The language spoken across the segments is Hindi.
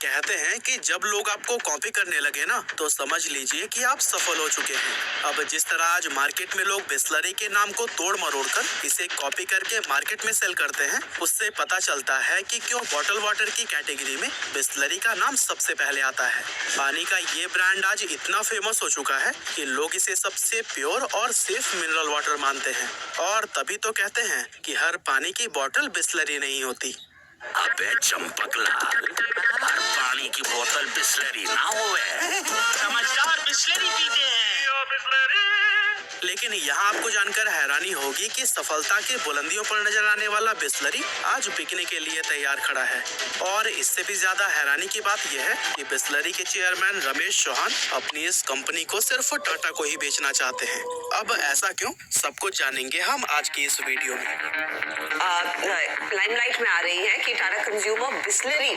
कहते हैं कि जब लोग आपको कॉपी करने लगे ना तो समझ लीजिए कि आप सफल हो चुके हैं। अब जिस तरह आज मार्केट में लोग बिस्लरी के नाम को तोड़ मरोड़ कर इसे कॉपी करके मार्केट में सेल करते हैं, उससे पता चलता है कि क्यों बॉटल वाटर की कैटेगरी में बिस्लरी का नाम सबसे पहले आता है। पानी का ये ब्रांड आज इतना फेमस हो चुका है कि लोग इसे सबसे प्योर और सेफ मिनरल वाटर मानते हैं, और तभी तो कहते हैं कि हर पानी की बॉटल बिस्लरी नहीं होती। अबे चंपकलाल, हर पानी की बोतल बिस्लरी ना होवे। समझदार बिस्लरी पीते हैं। लेकिन यहाँ आपको जानकर हैरानी होगी कि सफलता के बुलंदियों पर नजर आने वाला बिस्लरी आज बिकने के लिए तैयार खड़ा है। और इससे भी ज्यादा हैरानी की बात यह है कि बिस्लरी के चेयरमैन रमेश चौहान अपनी इस कंपनी को सिर्फ टाटा को ही बेचना चाहते हैं। अब ऐसा क्यों, सब कुछ जानेंगे हम आज की इस वीडियो में। लाइमलाइट में आ रही है कि टाटा कंज्यूमर बिस्लरी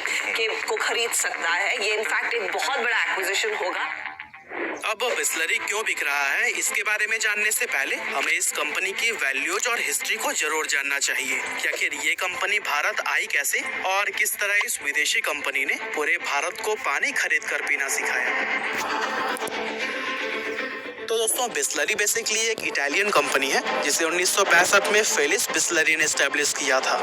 को खरीद सकता है। ये इनफैक्ट एक बहुत बड़ा एक्विजिशन होगा। अब बिस्लरी क्यों बिक रहा है, इसके बारे में जानने से पहले हमें इस कंपनी की वैल्यूज और हिस्ट्री को जरूर जानना चाहिए कि आखिर ये कंपनी भारत आई कैसे और किस तरह इस विदेशी कंपनी ने पूरे भारत को पानी खरीद कर पीना सिखाया। तो दोस्तों, बिस्लरी बेसिकली एक इटालियन कंपनी है जिसे 1965 में फेलिस बिस्लरी ने एस्टेब्लिश किया था।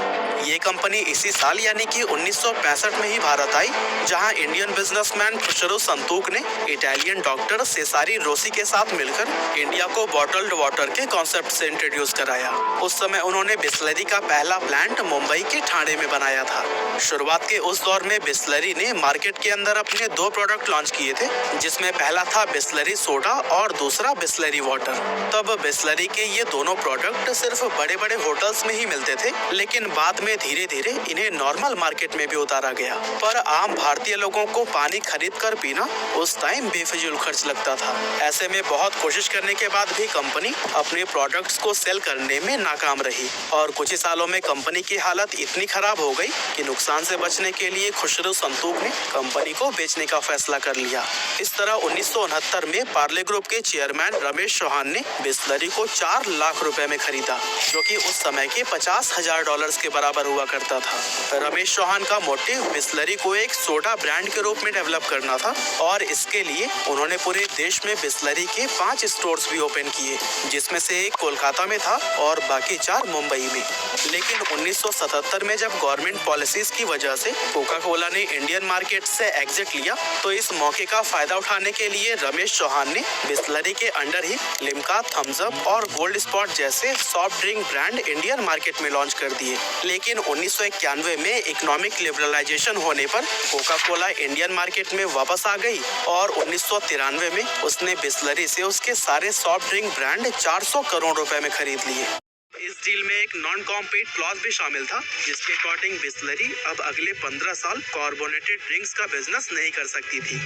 ये कंपनी इसी साल यानी कि 1965 में ही भारत आई, जहां इंडियन बिजनेसमैन खुशरो संतूक ने इटालियन डॉक्टर सेसारी रोसी के साथ मिलकर इंडिया को बॉटल्ड वाटर के कॉन्सेप्ट से इंट्रोड्यूस कराया। उस समय उन्होंने बिस्लरी का पहला प्लांट मुंबई के ठाणे में बनाया था। शुरुआत के उस दौर में बिस्लरी ने मार्केट के अंदर अपने 2 प्रोडक्ट लॉन्च किए थे, जिसमें पहला था बिस्लरी सोडा और दूसरा बिस्लरी वाटर। तब बिस्लरी के ये दोनों प्रोडक्ट सिर्फ बड़े बड़े होटल्स में ही मिलते थे, लेकिन बाद में धीरे धीरे इन्हें नॉर्मल मार्केट में भी उतारा गया। पर आम भारतीय लोगों को पानी खरीद कर पीना उस टाइम बेफिजूल खर्च लगता था। ऐसे में बहुत कोशिश करने के बाद भी कंपनी अपने प्रोडक्ट्स को सेल करने में नाकाम रही और कुछ ही सालों में कंपनी की हालत इतनी खराब हो गई कि नुकसान से बचने के लिए खुशरो संतूक ने कंपनी को बेचने का फैसला कर लिया। इस तरह 1969 में पार्ले ग्रुप के चेयरमैन रमेश चौहान ने बिस्लरी को 4 लाख रुपए में खरीदा, जो कि उस समय के $50,000 के बराबर हुआ करता था। रमेश चौहान का मोटिव बिस्लरी को एक सोडा ब्रांड के रूप में डेवलप करना था और इसके लिए उन्होंने पूरे देश में बिस्लरी के 5 स्टोर्स भी ओपन किए, जिसमें से एक कोलकाता में था और बाकी 4 मुंबई में। लेकिन 1977 में जब गवर्नमेंट पॉलिसीज की वजह से कोका कोला ने इंडियन मार्केट से एग्जिट लिया, तो इस मौके का फायदा उठाने के लिए रमेश चौहान ने बिस्लरी के अंडर ही लिम्का, थम्स अप और गोल्ड स्पॉट जैसे soft drink brand Indian market में लॉन्च कर दिए। लेकिन 1991 में इकोनॉमिक लिबरलाइजेशन होने पर कोका कोला इंडियन मार्केट में वापस आ गई और 1993 में उसने बिस्लरी से उसके सारे सॉफ्ट ड्रिंक ब्रांड 400 करोड़ रुपए में खरीद लिए। इस डील में एक नॉन कॉम्पीट क्लॉज भी शामिल था, जिसके अकॉर्डिंग बिस्लरी अब अगले 15 साल कार्बोनेटेड ड्रिंक्स का बिजनेस नहीं कर सकती थी।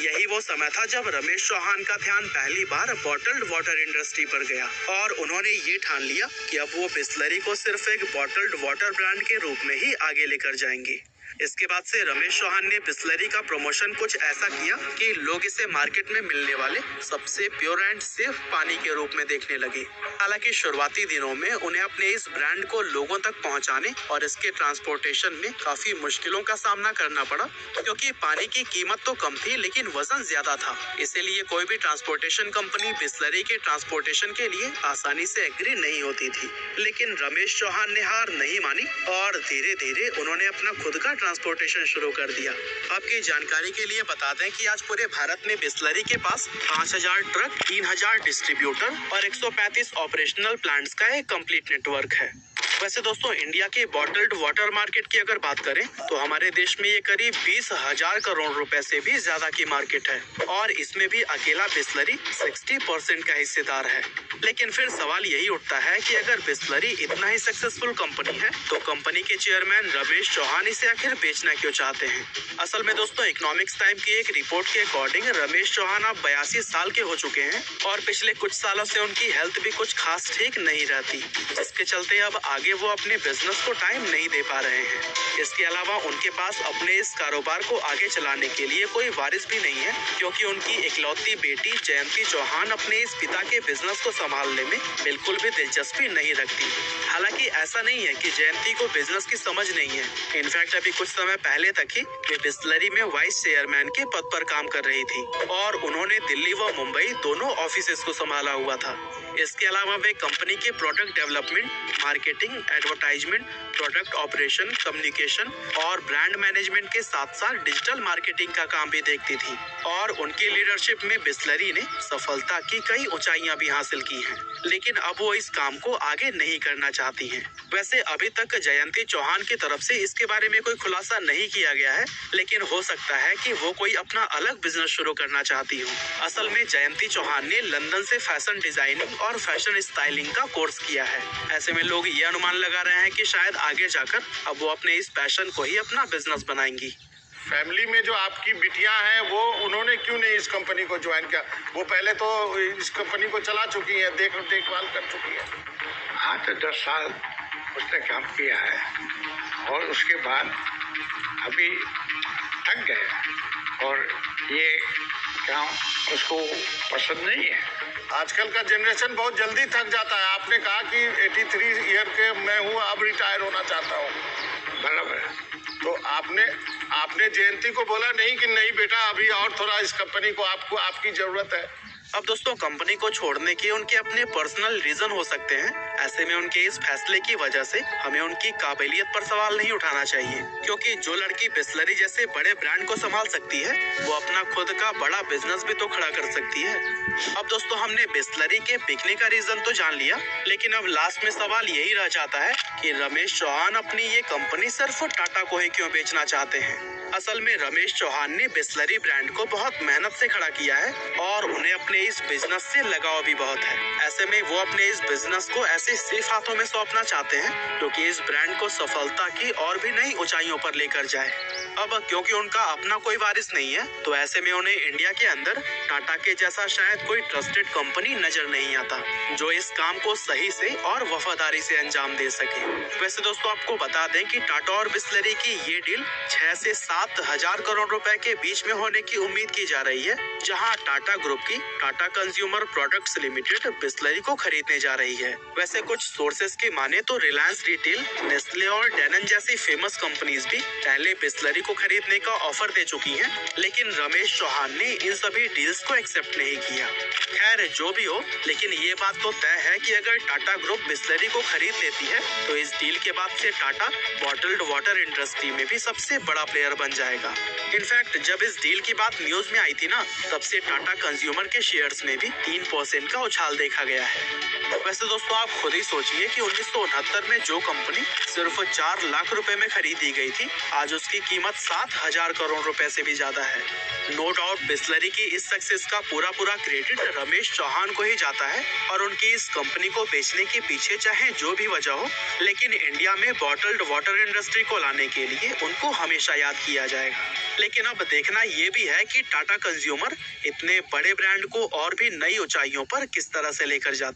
यही वो समय था जब रमेश चौहान का ध्यान पहली बार बॉटल्ड वाटर इंडस्ट्री पर गया और उन्होंने ये ठान लिया कि अब वो बिस्लरी को सिर्फ एक बॉटल्ड वाटर ब्रांड के रूप में ही आगे लेकर जाएंगे। इसके बाद से रमेश चौहान ने बिस्लरी का प्रमोशन कुछ ऐसा किया कि लोग इसे मार्केट में मिलने वाले सबसे प्योर एंड सेफ पानी के रूप में देखने लगे। हालांकि शुरुआती दिनों में उन्हें अपने इस ब्रांड को लोगों तक पहुंचाने और इसके ट्रांसपोर्टेशन में काफी मुश्किलों का सामना करना पड़ा, क्योंकि पानी की कीमत तो कम थी लेकिन वजन ज्यादा था। इसीलिए कोई भी ट्रांसपोर्टेशन कंपनी बिस्लरी के ट्रांसपोर्टेशन के लिए आसानी से एग्री नहीं होती थी। लेकिन रमेश चौहान ने हार नहीं मानी और धीरे धीरे उन्होंने अपना खुद का ट्रांसपोर्टेशन शुरू कर दिया। आपकी जानकारी के लिए बता दें कि आज पूरे भारत में बिस्लरी के पास 5000 ट्रक, 3000 डिस्ट्रीब्यूटर और 135 ऑपरेशनल प्लांट्स का एक कंप्लीट नेटवर्क है। वैसे दोस्तों, इंडिया के बॉटल्ड वाटर मार्केट की अगर बात करें तो हमारे देश में ये करीब 20,000 करोड़ रुपए से भी ज्यादा की मार्केट है और इसमें भी अकेला बिस्लरी 60% का हिस्सेदार है। लेकिन फिर सवाल यही उठता है कि अगर बिस्लरी इतना ही सक्सेसफुल कंपनी है तो कंपनी के चेयरमैन रमेश चौहान इसे आखिर बेचना क्यों चाहते हैं। असल में दोस्तों, इकोनॉमिक्स टाइम की एक रिपोर्ट के अकॉर्डिंग रमेश चौहान अब 82 साल के हो चुके हैं और पिछले कुछ सालों से उनकी हेल्थ भी कुछ खास ठीक नहीं रहती, जिसके चलते अब आगे आगे वो अपने बिजनेस को टाइम नहीं दे पा रहे हैं। इसके अलावा उनके पास अपने इस कारोबार को आगे चलाने के लिए कोई वारिस भी नहीं है, क्योंकि उनकी इकलौती बेटी जयंती चौहान अपने इस पिता के बिजनेस को संभालने में बिल्कुल भी दिलचस्पी नहीं रखती। हालांकि ऐसा नहीं है कि जयंती को बिजनेस की समझ नहीं है। इनफैक्ट अभी कुछ समय पहले तक ही वे बिस्लरी में वाइस चेयरमैन के पद पर काम कर रही थी और उन्होंने दिल्ली व मुंबई दोनों ऑफिसेस को संभाला हुआ था। इसके अलावा वे कंपनी के product development, marketing, advertisement, product operation, communication और ब्रांड मैनेजमेंट के साथ साथ डिजिटल मार्केटिंग का काम भी देखती थी और उनकी लीडरशिप में बिस्लरी ने सफलता की कई ऊंचाइयां भी हासिल की हैं। लेकिन अब वो इस काम को आगे नहीं करना चाहती हैं। वैसे अभी तक जयंती चौहान की तरफ से इसके बारे में कोई खुलासा नहीं किया गया है, लेकिन हो सकता है कि वो कोई अपना अलग बिजनेस शुरू करना चाहती हो। असल में जयंती चौहान ने लंदन से फैशन डिजाइनिंग और फैशन स्टाइलिंग का कोर्स किया है। ऐसे में लोग ये अनुमान लगा रहे हैं कि शायद आगे जाकर अब वो अपने इस पैशन को ही अपना बिजनेस बनाएंगी। फैमिली में जो आपकी बिटियां हैं वो उन्होंने क्यों नहीं इस कंपनी को ज्वाइन किया? वो पहले तो इस कंपनी को चला चुकी है, देखभाल कर चुकी है। हाँ, तो 10 साल उसने काम किया है और उसके बाद अभी थक गए और ये काम उसको पसंद नहीं है। आजकल का जनरेशन बहुत जल्दी थक जाता है। आपने कहा कि 83 ईयर के मैं हूँ, अब रिटायर होना चाहता हूँ। बराबर। तो आपने जयंती को बोला नहीं कि नहीं बेटा, अभी और थोड़ा इस कंपनी को आपकी जरूरत है? अब दोस्तों, कंपनी को छोड़ने के उनके अपने पर्सनल रीजन हो सकते हैं। ऐसे में उनके इस फैसले की वजह से हमें उनकी काबिलियत पर सवाल नहीं उठाना चाहिए, क्योंकि जो लड़की बिस्लरी जैसे बड़े ब्रांड को संभाल सकती है वो अपना खुद का बड़ा बिजनेस भी तो खड़ा कर सकती है। अब दोस्तों, हमने बिस्लरी के बिकने का रीजन तो जान लिया, लेकिन अब लास्ट में सवाल यही रह जाता है कि रमेश चौहान अपनी ये कंपनी सिर्फ टाटा को ही क्यों बेचना चाहते हैं। असल में रमेश चौहान ने बिस्लरी ब्रांड को बहुत मेहनत से खड़ा किया है और उन्हें अपने इस बिजनेस से लगाव भी बहुत है। ऐसे में वो अपने इस बिजनेस को ऐसे सेफ हाथों में सौंपना चाहते हैं जो कि इस ब्रांड को सफलता की और भी नई ऊंचाइयों पर लेकर जाए। अब क्योंकि उनका अपना कोई वारिस नहीं है, तो ऐसे में उन्हें इंडिया के अंदर टाटा के जैसा शायद कोई ट्रस्टेड कंपनी नजर नहीं आता जो इस काम को सही से और वफादारी से अंजाम दे सके। वैसे दोस्तों, आपको बता दें कि टाटा और बिस्लरी की ये डील 6 से 7 हजार करोड़ रुपए के बीच में होने की उम्मीद की जा रही है, जहां टाटा ग्रुप की Tata consumer products limited Bisleri को खरीदने जा रही है। वैसे कुछ सोर्सेस की माने तो रिलायंस रिटेल, नेस्ले और डेनन जैसी फेमस कंपनीज भी पहले बिस्लरी को खरीदने का ऑफर दे चुकी हैं, लेकिन रमेश चौहान ने इन सभी डील्स को एक्सेप्ट नहीं किया। खैर, जो भी हो, लेकिन ये बात तो तय है कि अगर टाटा ग्रुप बिस्लरी को खरीद लेती है तो इस डील के बाद से टाटा बॉटल्ड वाटर इंडस्ट्री में भी सबसे बड़ा प्लेयर बन जाएगा। इनफैक्ट जब इस डील की बात न्यूज में आई थी ना, तब से टाटा कंज्यूमर के शेयर्स में भी 3% का उछाल देखा गया है। वैसे दोस्तों, आप खुद ही सोचिए कि 1969 में जो कंपनी सिर्फ 4 लाख रुपए में खरीदी गई थी, आज उसकी कीमत 7,000 करोड़ रुपए से भी ज्यादा है। नो डाउट बिस्लरी की इस सक्सेस का पूरा क्रेडिट रमेश चौहान को ही जाता है और उनकी इस कंपनी को बेचने के पीछे चाहे जो भी वजह हो, लेकिन इंडिया में बॉटल्ड वाटर इंडस्ट्री को लाने के लिए उनको हमेशा याद किया जाएगा। लेकिन अब देखना ये भी है कि टाटा कंज्यूमर इतने बड़े ब्रांड को और भी नई ऊंचाइयों पर किस तरह से लेकर जाती है।